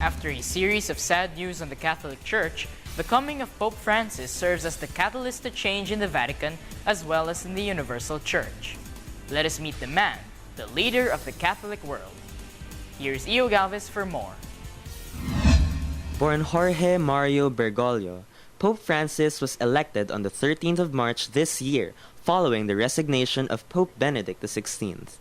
After a series of sad news on the Catholic Church, the coming of Pope Francis serves as the catalyst to change in the Vatican as well as in the Universal Church. Let us meet the man, the leader of the Catholic world. Here's EO Galvez for more. Born Jorge Mario Bergoglio, Pope Francis was elected on the 13th of March this year following the resignation of Pope Benedict XVI.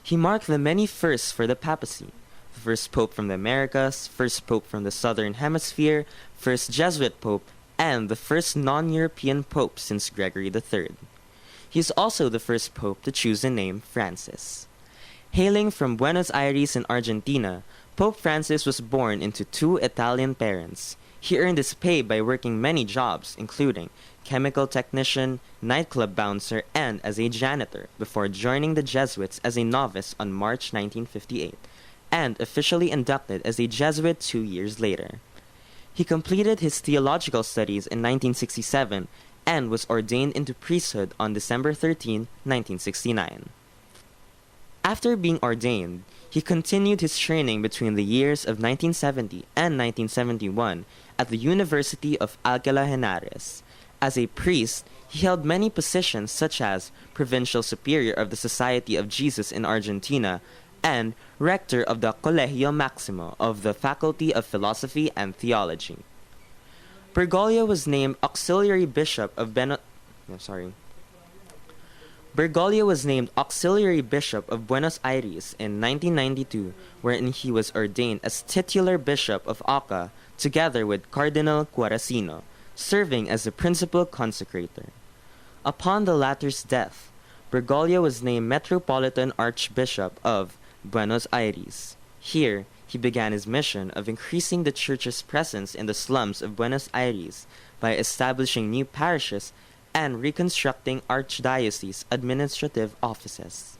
He marked the many firsts for the papacy: the first Pope from the Americas, first Pope from the Southern Hemisphere, first Jesuit Pope, and the first non-European Pope since Gregory III. He is also the first Pope to choose the name Francis. Hailing from Buenos Aires in Argentina, Pope Francis was born into two Italian parents. He earned his pay by working many jobs, including chemical technician, nightclub bouncer, and as a janitor, before joining the Jesuits as a novice on March 1958, and officially inducted as a Jesuit 2 years later. He completed his theological studies in 1967 and was ordained into priesthood on December 13, 1969. After being ordained, he continued his training between the years of 1970 and 1971 at the University of Alcalá Henares. As a priest, he held many positions such as Provincial Superior of the Society of Jesus in Argentina and Rector of the Colegio Maximo of the Faculty of Philosophy and Theology. Bergoglio was named Auxiliary Bishop of Buenos Aires in 1992, wherein he was ordained as titular Bishop of Oca together with Cardinal Guarasino, serving as the principal consecrator. Upon the latter's death, Bergoglio was named Metropolitan Archbishop of Buenos Aires. Here, he began his mission of increasing the Church's presence in the slums of Buenos Aires by establishing new parishes and reconstructing archdiocese administrative offices.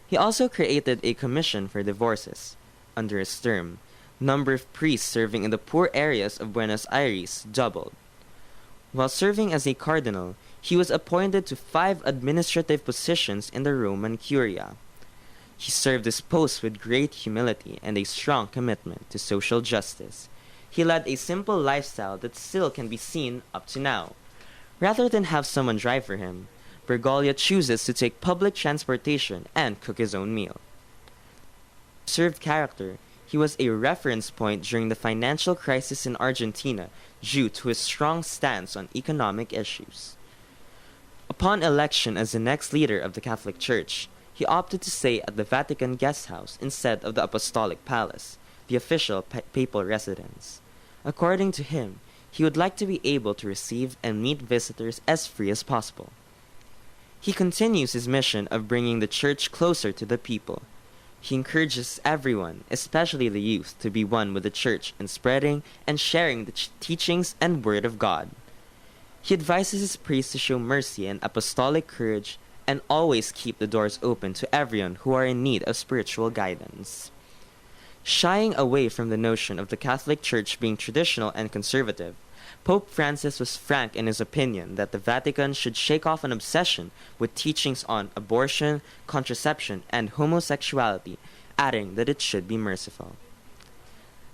He also created a commission for divorces. Under his term, number of priests serving in the poor areas of Buenos Aires doubled. While serving as a cardinal, he was appointed to 5 administrative positions in the Roman Curia. He served his post with great humility and a strong commitment to social justice. He led a simple lifestyle that still can be seen up to now. Rather than have someone drive for him, Bergoglio chooses to take public transportation and cook his own meal. Served character, he was a reference point during the financial crisis in Argentina due to his strong stance on economic issues. Upon election as the next leader of the Catholic Church, he opted to stay at the Vatican Guest House instead of the Apostolic Palace, the official papal residence. According to him, he would like to be able to receive and meet visitors as free as possible. He continues his mission of bringing the Church closer to the people. He encourages everyone, especially the youth, to be one with the Church in spreading and sharing the teachings and Word of God. He advises his priests to show mercy and apostolic courage and always keep the doors open to everyone who are in need of spiritual guidance. Shying away from the notion of the Catholic Church being traditional and conservative, Pope Francis was frank in his opinion that the Vatican should shake off an obsession with teachings on abortion, contraception, and homosexuality, adding that it should be merciful.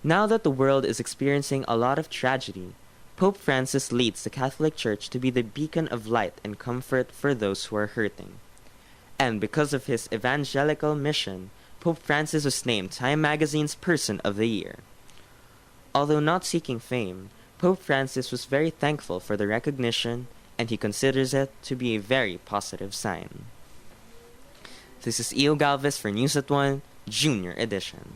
Now that the world is experiencing a lot of tragedy, Pope Francis leads the Catholic Church to be the beacon of light and comfort for those who are hurting. And because of his evangelical mission, Pope Francis was named Time Magazine's Person of the Year. Although not seeking fame, Pope Francis was very thankful for the recognition, and he considers it to be a very positive sign. This is EO Galvez for News at 1, Junior Edition.